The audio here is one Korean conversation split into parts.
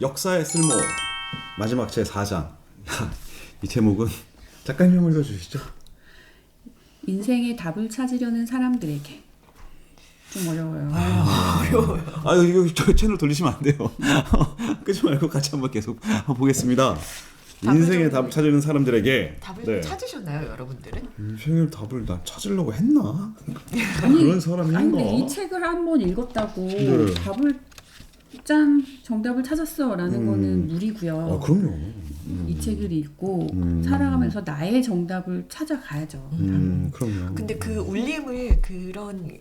역사의 쓸모 마지막 제4장. 이 제목은 작가님 한번 읽어주시죠. 인생의 답을 찾으려는 사람들에게. 좀 어려워요. 어려워요. 아 이거 저 채널 돌리시면 안 돼요. 끄지 말고 같이 한번 계속 한번 보겠습니다. 인생의 답을 찾으려는 사람들에게. 답을 네. 찾으셨나요, 여러분들은? 인생의 답을 난 찾으려고 했나? 아니, 그런 사람인가? 아니 근데 이 책을 한번 읽었다고 네. 답을 정답을 찾았어라는 거는 무리고요. 아 그럼요. 이 책을 읽고 살아가면서 나의 정답을 찾아가야죠. 그럼요. 근데 그 울림을 그런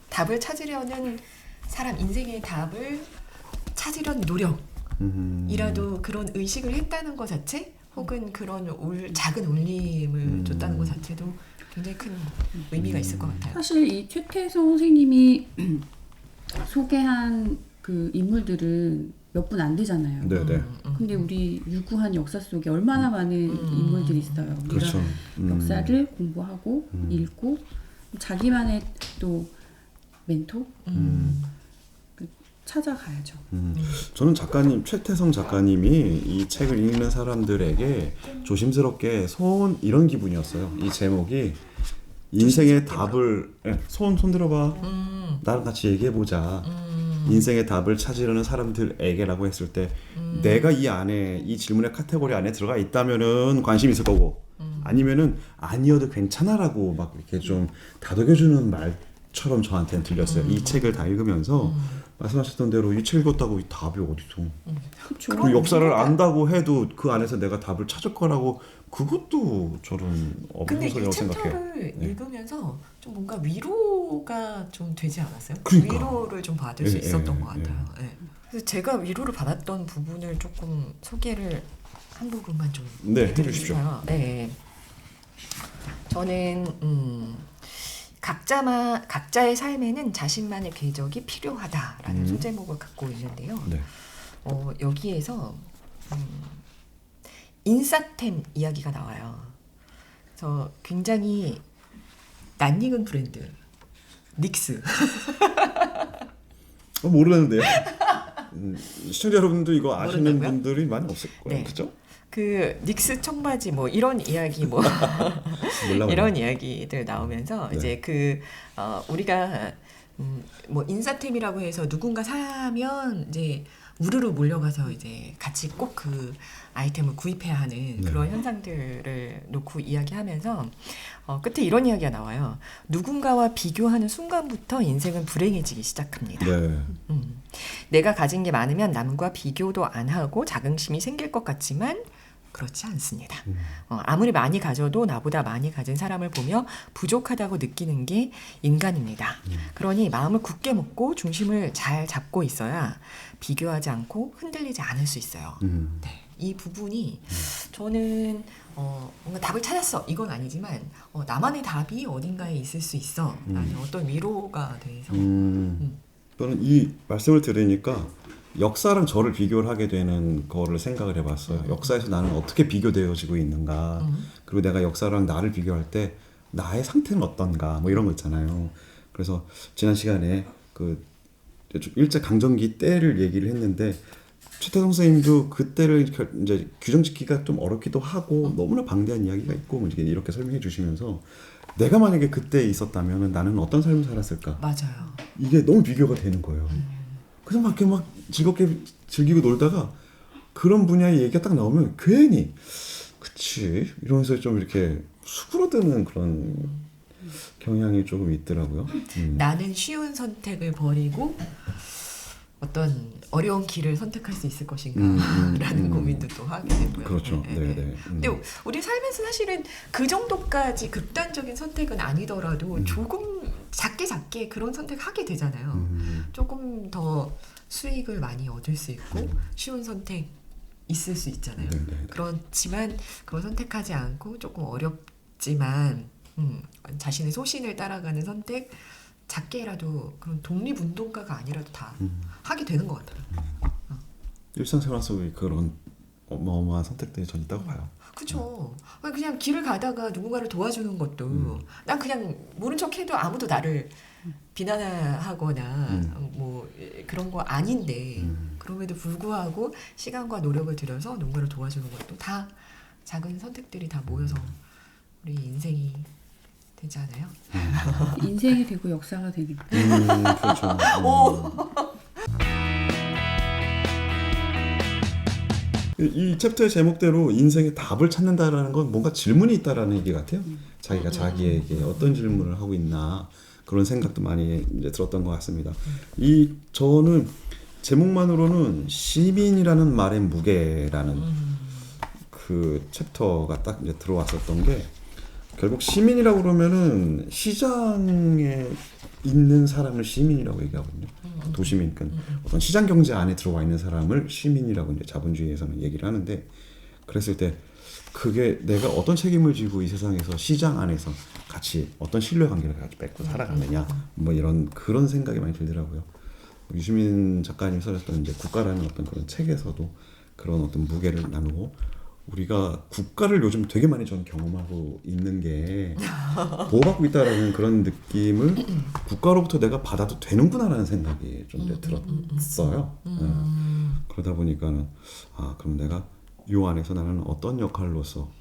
답을 찾으려는 사람 인생의 답을 찾으려는 노력이라도 그런 의식을 했다는 것 자체 혹은 그런 작은 울림을 줬다는 것 자체도 굉장히 큰 의미가 있을 것 같아요. 사실 이 최태성 선생님이 소개한 그 인물들은 몇 분 안 되잖아요. 네네. 근데 우리 유구한 역사 속에 얼마나 많은 인물들이 있어요. 우리가 그렇죠. 역사를 공부하고 읽고 자기만의 또 멘토 찾아가야죠. 저는 작가님 최태성 작가님이 이 책을 읽는 사람들에게 조심스럽게 이런 기분이었어요. 이 제목이 인생의 답을 손 들어봐. 나랑 같이 얘기해 보자. 인생의 답을 찾으려는 사람들에게라고 했을 때 내가 이 질문의 카테고리 안에 들어가 있다면은 관심 있을 거고 아니면은 아니어도 괜찮아라고 막 이렇게 좀 다독여주는 말처럼 저한테는 들렸어요. 이 책을 다 읽으면서 말씀하셨던 대로 이 책 읽었다고 이 답이 어디서 그렇죠. 그 역사를 안다고 해도 그 안에서 내가 답을 찾을 거라고 그것도 저는 근데 없는 이 소리라고 생각해요. 챕터를 읽으면서 좀 뭔가 위로가 좀 되지 않았어요? 그러니까. 위로를 좀 받을 수 예, 있었던 예, 것 같아요. 예. 그래서 제가 위로를 받았던 부분을 조금 소개를 한 부분만 좀 네, 해드리고요. 해주십시오. 네. 저는 각자의 삶에는 자신만의 궤적이 필요하다라는 소제목을 갖고 있는데요. 네. 여기에서 인싸템 이야기가 나와요. 그래서 굉장히 낯익은 브랜드 닉스. 모르는데요. 시청자 여러분도 이거 아시는 모른다고요? 분들이 많이 없을 거예요. 네. 그죠? 그 닉스 청바지 뭐 이런 이야기 뭐 몰라. 이런 이야기들 나오면서 네. 이제 우리가 뭐 인싸템이라고 해서 누군가 사면 이제 우르르 몰려가서 이제 같이 꼭 그 아이템을 구입해야 하는 그런 현상들을 놓고 이야기하면서 끝에 이런 이야기가 나와요. 누군가와 비교하는 순간부터 인생은 불행해지기 시작합니다. 네. 내가 가진 게 많으면 남과 비교도 안 하고 자긍심이 생길 것 같지만 그렇지 않습니다. 아무리 많이 가져도 나보다 많이 가진 사람을 보며 부족하다고 느끼는 게 인간입니다. 그러니 마음을 굳게 먹고 중심을 잘 잡고 있어야 비교하지 않고 흔들리지 않을 수 있어요. 네, 이 부분이 저는 뭔가 답을 찾았어 이건 아니지만 나만의 답이 어딘가에 있을 수 있어 라는 어떤 위로가 돼서 저는 이 말씀을 들으니까 역사랑 저를 비교를 하게 되는 거를 생각을 해봤어요. 역사에서 나는 어떻게 비교되어지고 있는가, 그리고 내가 역사랑 나를 비교할 때 나의 상태는 어떤가, 뭐 이런 거 있잖아요. 그래서 지난 시간에 그 일제 강점기 때를 얘기를 했는데 최태성 선생님도 그때를 이제 규정짓기가 좀 어렵기도 하고 너무나 방대한 이야기가 있고 뭐 이렇게 설명해 주시면서 내가 만약에 그때 있었다면 나는 어떤 삶을 살았을까? 맞아요. 이게 너무 비교가 되는 거예요. 그래서 막 이렇게 막 즐겁게 즐기고 놀다가 그런 분야의 얘기가 딱 나오면 괜히 그치 이러면서 좀 이렇게 수그러드는 그런 경향이 조금 있더라고요. 나는 쉬운 선택을 버리고 어떤 어려운 길을 선택할 수 있을 것인가라는 고민도 또 하게 되고요. 그렇죠. 네. 근데 우리 삶에서 사실은 그 정도까지 극단적인 선택은 아니더라도 조금 작게 그런 선택하게 되잖아요. 조금 더 수익을 많이 얻을 수 있고 쉬운 선택 있을 수 있잖아요. 그렇지만 그걸 선택하지 않고 조금 어렵지만 자신의 소신을 따라가는 선택 작게라도 그런 독립운동가가 아니라도 다 하게 되는 것 같아요. 일상생활 속에 그런 어마어마한 선택들이 전 있다고 봐요. 그렇죠. 그냥 길을 가다가 누군가를 도와주는 것도 난 그냥 모른 척해도 아무도 나를 비난하거나 뭐 그런 거 아닌데 그럼에도 불구하고 시간과 노력을 들여서 누군가를 도와주는 것도 다 작은 선택들이 다 모여서 우리 인생이 되지 않아요? 인생이 되고 역사가 되니까. 그렇죠. 이 챕터의 제목대로 인생의 답을 찾는다라는 건 뭔가 질문이 있다라는 얘기 같아요. 자기가 자기에게 어떤 질문을 하고 있나 그런 생각도 많이 이제 들었던 것 같습니다. 저는 제목만으로는 시민이라는 말의 무게라는 그 챕터가 딱 이제 들어왔었던 게 결국 시민이라고 그러면은 시장에 있는 사람을 시민이라고 얘기하거든요. 도시민, 그러니까 어떤 시장 경제 안에 들어와 있는 사람을 시민이라고 이제 자본주의에서는 얘기를 하는데, 그랬을 때 그게 내가 어떤 책임을 지고 이 세상에서 시장 안에서 같이 어떤 신뢰 관계를 같이 맺고 살아가느냐, 뭐 이런 그런 생각이 많이 들더라고요. 유시민 작가님 써셨던 이제 국가라는 어떤 그런 책에서도 그런 어떤 무게를 나누고, 우리가 국가를 요즘 되게 많이 저는 경험하고 있는 게 보호받고 있다라는 그런 느낌을 국가로부터 내가 받아도 되는구나라는 생각이 좀 이제 들었어요. 그러다 보니까는 그럼 내가 이 안에서 나는 어떤 역할로서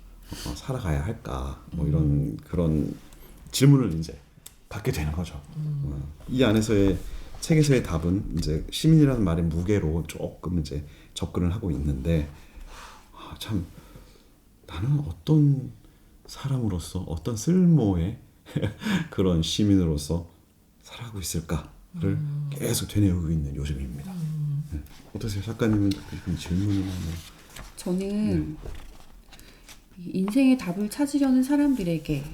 살아가야 할까, 뭐 이런 그런 질문을 이제 받게 되는 거죠. 이 안에서의 책에서의 답은 이제 시민이라는 말의 무게로 조금 이제 접근을 하고 있는데, 참 나는 어떤 사람으로서 어떤 쓸모의 그런 시민으로서 살아가고 있을까를 계속 되뇌고 있는 요즘입니다. 어떠세요, 작가님은? 그런 질문이나 뭐. 저는 이 인생의 답을 찾으려는 사람들에게,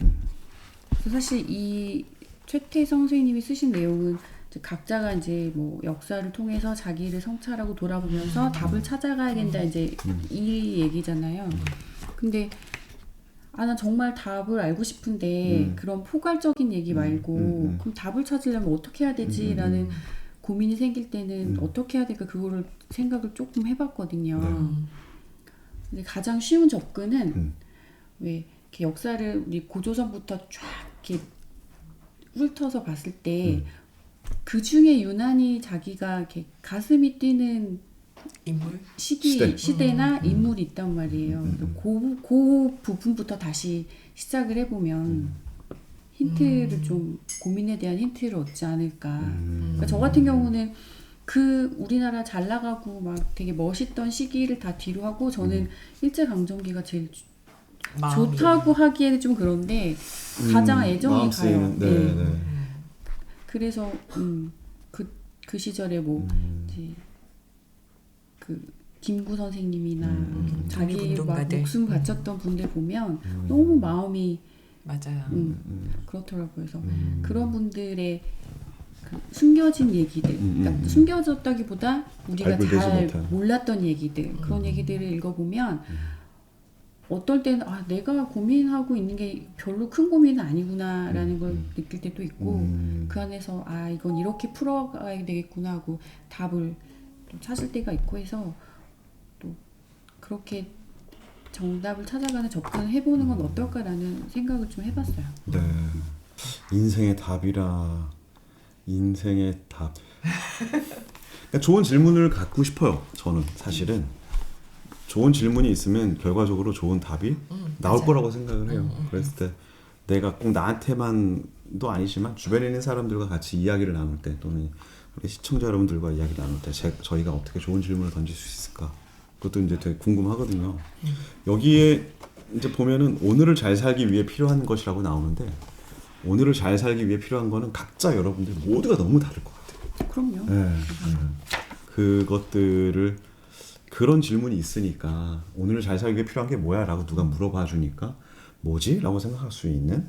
사실 이 최태성 선생님이 쓰신 내용은 이제 각자가 이제 뭐 역사를 통해서 자기를 성찰하고 돌아보면서 답을 찾아가야 된다, 이제 이 얘기잖아요. 근데 난 정말 답을 알고 싶은데 그런 포괄적인 얘기 말고 그럼 답을 찾으려면 어떻게 해야 되지? 라는 고민이 생길 때는 어떻게 해야 될까, 그거를 생각을 조금 해봤거든요. 근데 가장 쉬운 접근은 왜 이렇게 역사를 우리 고조선부터 쫙 이렇게 훑어서 봤을 때 그 중에 유난히 자기가 이렇게 가슴이 뛰는 인물? 시대나 인물이 있단 말이에요. 그 부분부터 다시 시작을 해보면 힌트를 좀, 고민에 대한 힌트를 얻지 않을까. 그러니까 저 같은 경우는 그 우리나라 잘 나가고 막 되게 멋있던 시기를 다 뒤로 하고, 저는 일제강점기가 제일 좋다고 하기에는 좀 그런데 가장 애정이 가요. 네. 그래서 그 시절에 뭐 이제 그 김구 선생님이나 자기 막 목숨 바쳤던 분들 보면 너무 마음이 맞아요. 그렇더라고요. 그래서 그런 분들의 그 숨겨진 얘기들, 그러니까 숨겨졌다기보다 우리가 잘 몰랐던 얘기들, 그런 얘기들을 읽어보면 어떨 때는 내가 고민하고 있는 게 별로 큰 고민은 아니구나라는 걸 느낄 때도 있고, 그 안에서 이건 이렇게 풀어가야 되겠구나 하고 답을 또 찾을 때가 있고 해서, 또 그렇게 정답을 찾아가는 접근을 해보는 건 어떨까라는 생각을 좀 해봤어요. 네. 인생의 답이라. 인생의 답. 그러니까 좋은 질문을 갖고 싶어요. 저는 사실은 좋은 질문이 있으면 결과적으로 좋은 답이 나올 맞아요. 거라고 생각을 해요. 그랬을 때 내가 꼭 나한테만도 아니지만 주변에 있는 사람들과 같이 이야기를 나눌 때, 또는 우리 시청자 여러분들과 이야기를 나눌 때 저희가 어떻게 좋은 질문을 던질 수 있을까, 그것도 이제 되게 궁금하거든요. 여기에 이제 보면은 오늘을 잘 살기 위해 필요한 것이라고 나오는데, 오늘을 잘 살기 위해 필요한 거는 각자 여러분들 모두가 너무 다를 것 같아요. 그럼요. 네. 그것들을, 그런 질문이 있으니까 오늘을 잘 살기 위해 필요한 게 뭐야? 라고 누가 물어봐 주니까 뭐지? 라고 생각할 수 있는,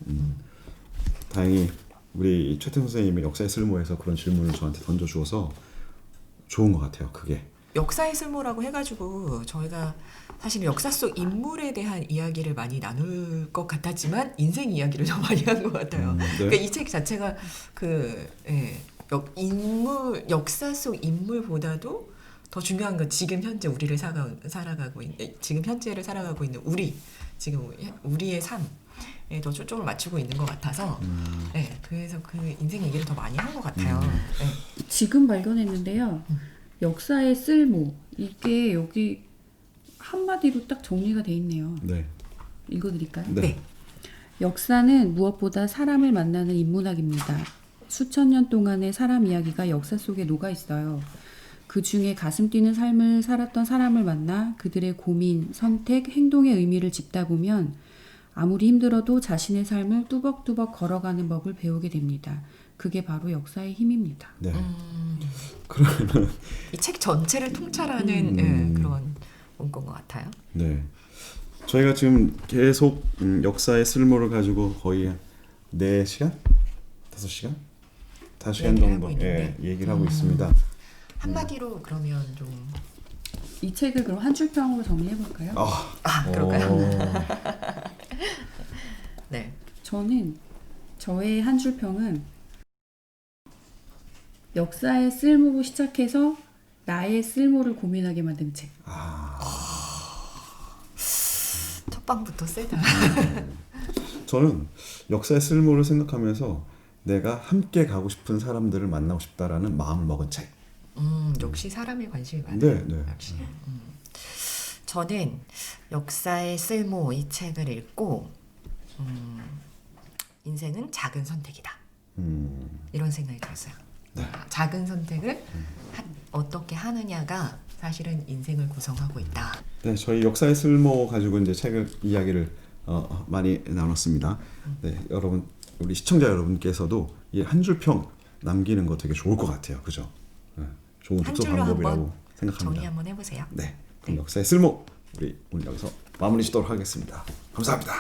다행히 우리 최태성 선생님의 역사의 쓸모에서 그런 질문을 저한테 던져주어서 좋은 것 같아요. 그게 역사의 쓸모라고 해가지고 저희가 사실 역사 속 인물에 대한 이야기를 많이 나눌 것 같았지만 인생 이야기를 좀 많이 한 것 같아요. 네. 그러니까 이 책 자체가 역사 속 인물보다도 더 중요한 건 지금 현재 우리를 살아가고 있는 지금 현재를 살아가고 있는 지금 우리의 삶에 더 초점을 맞추고 있는 것 같아서 네, 그래서 그 인생 얘기를 더 많이 한 것 같아요. 네. 지금 발견했는데요. 역사의 쓸모 이게 여기 한마디로 딱 정리가 돼 있네요. 네. 읽어드릴까요? 네. 역사는 무엇보다 사람을 만나는 인문학입니다. 수천 년 동안의 사람 이야기가 역사 속에 녹아 있어요. 그 중에 가슴 뛰는 삶을 살았던 사람을 만나 그들의 고민, 선택, 행동의 의미를 짚다 보면 아무리 힘들어도 자신의 삶을 뚜벅뚜벅 걸어가는 법을 배우게 됩니다. 그게 바로 역사의 힘입니다. 네. 그러면은 이 책 전체를 통찰하는 예, 그런 원고인 것 같아요. 네. 저희가 지금 계속 역사의 쓸모를 가지고 거의 4시간? 5시간? 5시간 얘기를 정도 하고 있는데. 얘기를 하고 있습니다. 한마디로 그러면 좀 이 책을 그럼 한 줄평으로 정리해 볼까요? 그럴까요? 네. 저는 저의 한 줄평은 역사의 쓸모로 시작해서 나의 쓸모를 고민하게 만든 책. 첫 방부터 세다. 저는 역사의 쓸모를 생각하면서 내가 함께 가고 싶은 사람들을 만나고 싶다라는 마음을 먹은 책. 역시 사람에 관심이 많아요. 네, 네. 역시. 저는 역사의 쓸모 이 책을 읽고 인생은 작은 선택이다. 이런 생각이 들었어요. 네. 작은 선택을 어떻게 하느냐가 사실은 인생을 구성하고 있다. 네, 저희 역사의 쓸모 가지고 이제 책을 이야기를 많이 나눴습니다. 네, 여러분 우리 시청자 여러분께서도 이 한 줄 평 남기는 거 되게 좋을 것 같아요. 그죠? 네, 좋은 한 독서 줄로 방법이라고 한번 생각합니다. 정리 한번 해보세요. 네, 그럼 역사의 쓸모 우리 오늘 여기서 마무리 짓도록 하겠습니다. 감사합니다.